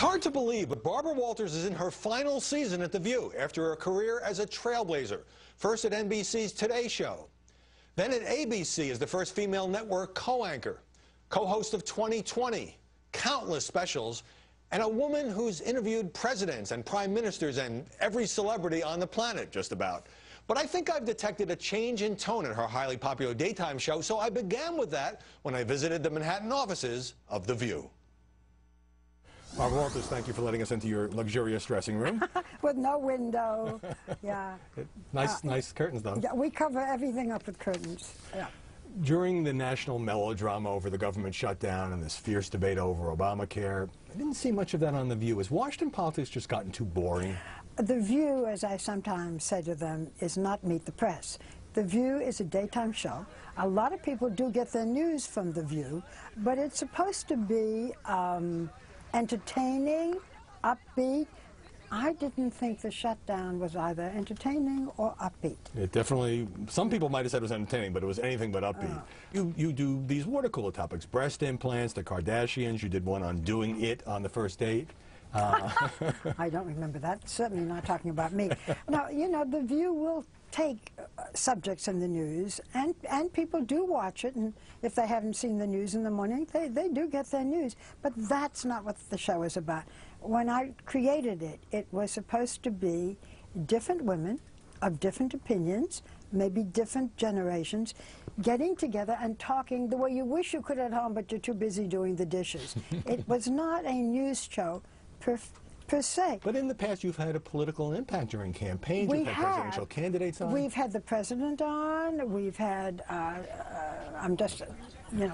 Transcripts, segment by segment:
hard to believe, but Barbara Walters is in her final season at The View after a career as a trailblazer. First at NBC's Today Show. Then at ABC as the first female network co-anchor, co-host of 2020, countless specials, and a woman who's interviewed presidents and prime ministers and every celebrity on the planet, just about. But I think I've detected a change in tone at her highly popular daytime show, so I began with that when I visited the Manhattan offices of The View. Barbara Walters, thank you for letting us into your luxurious dressing room. With no window, yeah. Nice curtains, though. Yeah, we cover everything up with curtains, yeah. During the national melodrama over the government shutdown and this fierce debate over Obamacare, I didn't see much of that on The View. Has Washington politics just gotten too boring? The View, as I sometimes say to them, is not Meet the Press. The View is a daytime show. A lot of people do get their news from The View, but it's supposed to be entertaining, upbeat. I didn't think the shutdown was either entertaining or upbeat. It definitely, some people might have said it was entertaining, but it was anything but upbeat. You do these water cooler topics, breast implants, the Kardashians. You did one on doing it on the first date. I don't remember that. Certainly not talking about me. Now, you know, The View will take subjects in the news, and people do watch it, and if they haven't seen the news in the morning, they do get their news. But that's not what the show is about. When I created it, it was supposed to be different women of different opinions, maybe different generations, getting together and talking the way you wish you could at home, but you're too busy doing the dishes. It was not a news show per se. But in the past, you've had a political impact during campaigns. You've had presidential candidates on. We've had the president on. We've had,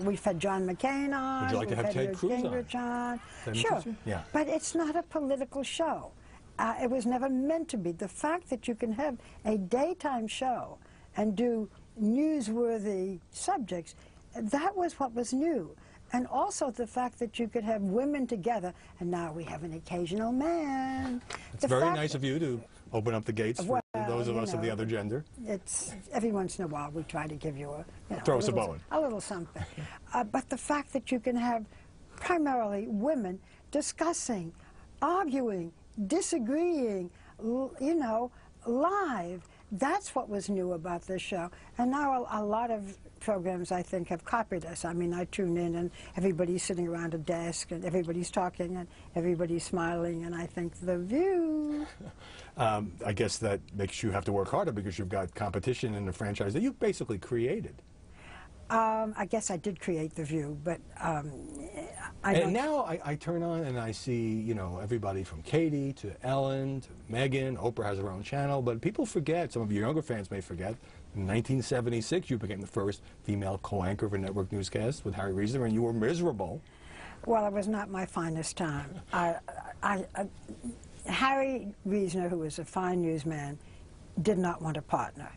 we've had John McCain on. Would you like to have Ted Cruz on? Sure. Yeah. But it's not a political show. It was never meant to be. The fact that you can have a daytime show and do newsworthy subjects, that was what was new. And also the fact that you could have women together, and now we have an occasional man. It's very nice of you to open up the gates for those of us of the other gender. It's every once in a while we try to give you throw us a bone, a little something. But the fact that you can have primarily women discussing, arguing, disagreeing, live. That's what was new about this show. And now a lot of programs, I think, have copied us. I mean, I tune in and everybody's sitting around a desk and everybody's talking and everybody's smiling, and I think The View. I guess that makes you have to work harder because you've got competition in the franchise that you've basically created. I guess I did create The View, but now I turn on and I see, everybody from Katie to Ellen to Megan. Oprah has her own channel, but people forget, some of your younger fans may forget, in 1976 you became the first female co-anchor of a network newscast with Harry Reasoner, and you were miserable. Well, it was not my finest time. Harry Reasoner, who was a fine newsman, did not want a partner.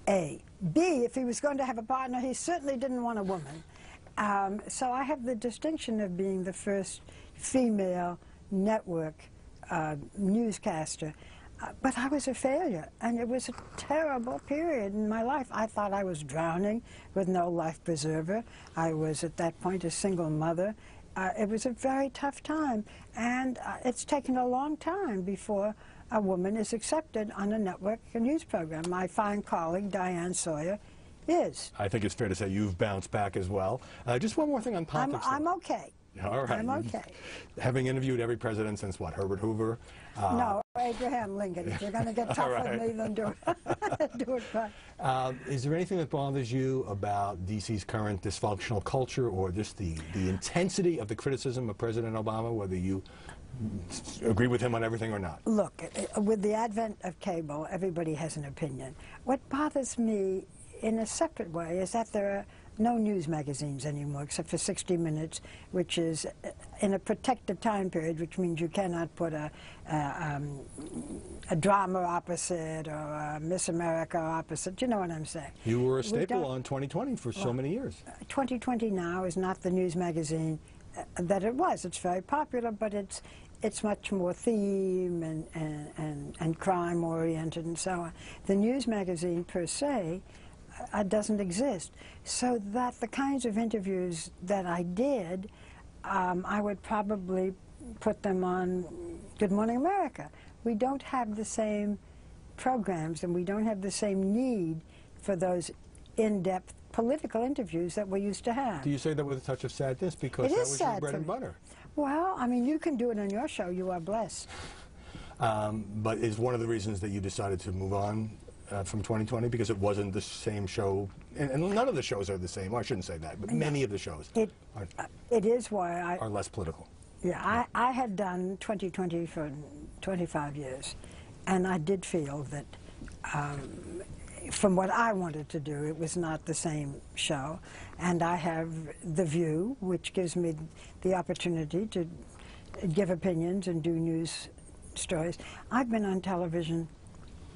A. B, if he was going to have a partner, he certainly didn't want a woman. So I have the distinction of being the first female network newscaster. But I was a failure, and it was a terrible period in my life. I thought I was drowning with no life preserver. I was, at that point, a single mother. It was a very tough time, and it's taken a long time before a woman is accepted on a network news program. My fine colleague, Diane Sawyer, is. I think it's fair to say you've bounced back as well. Just one more thing on politics. I'm okay. All right. I'm okay. Having interviewed every president since, what, Herbert Hoover? No, Abraham Lincoln. If you're going to get tough with me, then do it. Do it right. Is there anything that bothers you about D.C.'s current dysfunctional culture, or just the intensity of the criticism of President Obama, whether you agree with him on everything or not? Look, with the advent of cable, everybody has an opinion. What bothers me in a separate way is that there are no news magazines anymore except for 60 Minutes, which is in a protected time period, which means you cannot put a drama opposite or a Miss America opposite. You know what I'm saying? You were a staple on 2020 for so many years. 2020 now is not the news magazine that it was. It's very popular, but it's much more theme and crime oriented and so on. The news magazine per se doesn't exist, so that the kinds of interviews that I did, I would probably put them on Good Morning America. We don't have the same programs, and we don't have the same need for those in-depth political interviews that we used to have. Do you say that with a touch of sadness? Because that was your bread and butter. Well, I mean, you can do it on your show. You are blessed. But is one of the reasons that you decided to move on from 2020 because it wasn't the same show? And none of the shows are the same. Well, I shouldn't say that, but many of the shows it is why are less political. Yeah, I had done 2020 for 25 years, and I did feel that from what I wanted to do, it was not the same show. And I have The View, which gives me the opportunity to give opinions and do news stories. I've been on television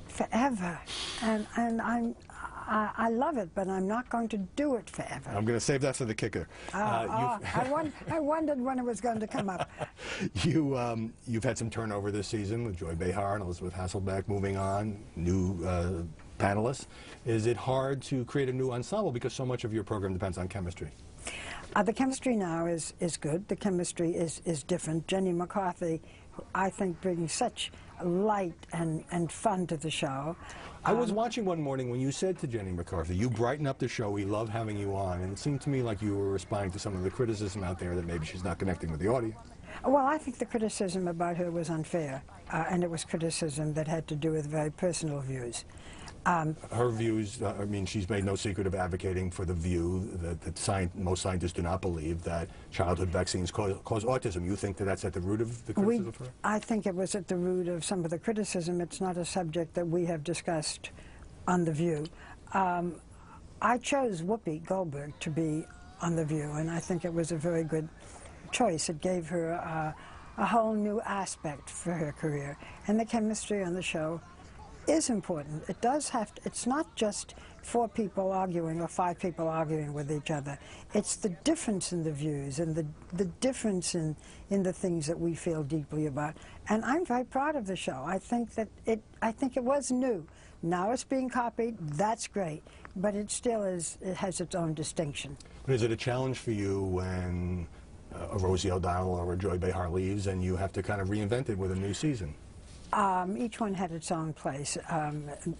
forever, and I love it, but I'm not going to do it forever. I'm going to save that for the kicker. I wondered when it was going to come up. You've had some turnover this season with Joy Behar and Elizabeth Hasselbeck moving on, new panelists. Is it hard to create a new ensemble because so much of your program depends on chemistry? The chemistry now is good. The chemistry is different. Jenny McCarthy, I think, brings such light and fun to the show. I was watching one morning when you said to Jenny McCarthy, you brighten up the show, we love having you on, and it seemed to me like you were responding to some of the criticism out there that maybe she's not connecting with the audience. Well, I think the criticism about her was unfair, and it was criticism that had to do with very personal views. Her views, I mean, she's made no secret of advocating for the view that most scientists do not believe that childhood vaccines cause autism. You think that that's at the root of the criticism of her? I think it was at the root of some of the criticism. It's not a subject that we have discussed on The View. I chose Whoopi Goldberg to be on The View, and I think it was a very good choice. It gave her a whole new aspect for her career, and the chemistry on the show is important. It does have to, it's not just 4 people arguing or 5 people arguing with each other. It's the difference in the views and the difference in the things that we feel deeply about. And I'm very proud of the show. I think that it was new. Now it's being copied. That's great. But it still is, it has its own distinction. But is it a challenge for you when a Rosie O'Donnell or a Joy Behar leaves and you have to kind of reinvent it with a new season? Each one had its own place.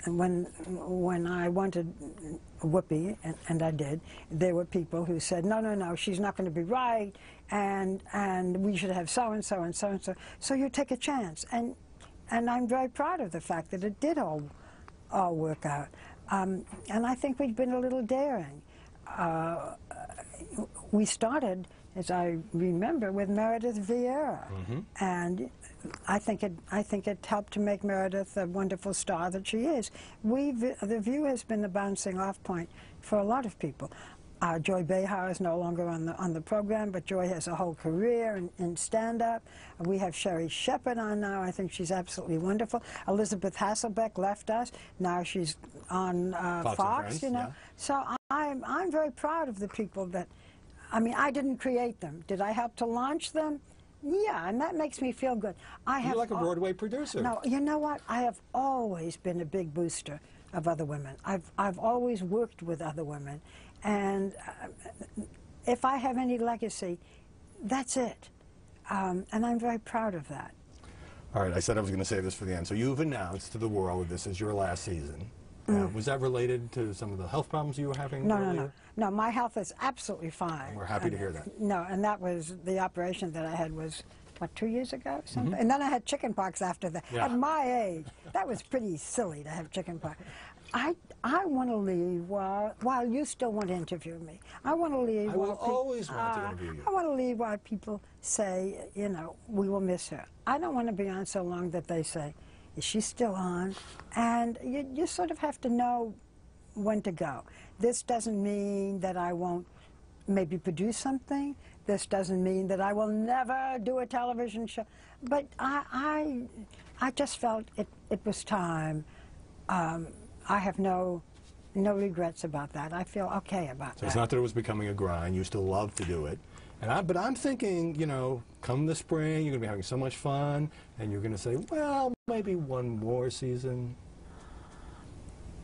When I wanted Whoopi, and I did, there were people who said, no, she's not going to be right, and we should have so-and-so and so-and-so. So you take a chance. And I'm very proud of the fact that it did all work out. And I think we've been a little daring. We started, as I remember, with Meredith Vieira, and I think it helped to make Meredith a wonderful star that she is. The View has been the bouncing off point for a lot of people. Joy Behar is no longer on the program, but Joy has a whole career in stand-up. We have Sherry Shepherd on now. I think she's absolutely wonderful. Elizabeth Hasselbeck left us. Now she's on Fox, you know. Yeah. So I'm very proud of the people that, I mean, I didn't create them. Did I help to launch them? Yeah, and that makes me feel good. You're like a Broadway producer. No, you know what? I have always been a big booster of other women. I've always worked with other women, and if I have any legacy, that's it. And I'm very proud of that. All right, I said I was going to save this for the end. So you've announced to the world that this is your last season. Was that related to some of the health problems you were having earlier? No, my health is absolutely fine. We're happy to hear that. No, and that was, the operation that I had was, what, 2 years ago or something? And then I had chickenpox after that. Yeah. At my age, that was pretty silly to have chickenpox. I want to leave while you still want to interview me. I want to leave. I will always want to interview you. I want to leave while people say, you know, we will miss her. I don't want to be on so long that they say, is she still on? And you sort of have to know when to go. This doesn't mean that I won't maybe produce something. This doesn't mean that I will never do a television show. But I just felt it was time. I have no regrets about that. I feel okay about that. So it's not that it was becoming a grind. You still love to do it. But I'm thinking, you know, come the spring, you're going to be having so much fun, and you're going to say, well, maybe one more season.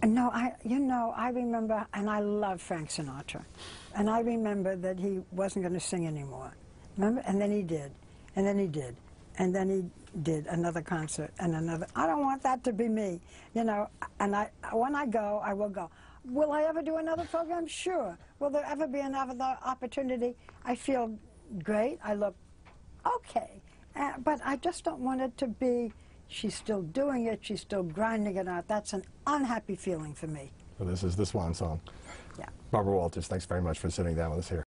No, I remember, and I love Frank Sinatra, and I remember that he wasn't going to sing anymore. Remember? And then he did. And then he did. And then he did another concert and another. I don't want that to be me, you know. And when I go, I will go. Will I ever do another program? Sure. Will there ever be another opportunity? I feel great. I look okay. But I just don't want it to be, she's still doing it, she's still grinding it out. That's an unhappy feeling for me. So this is the swan song. Yeah. Barbara Walters, thanks very much for sitting down with us here.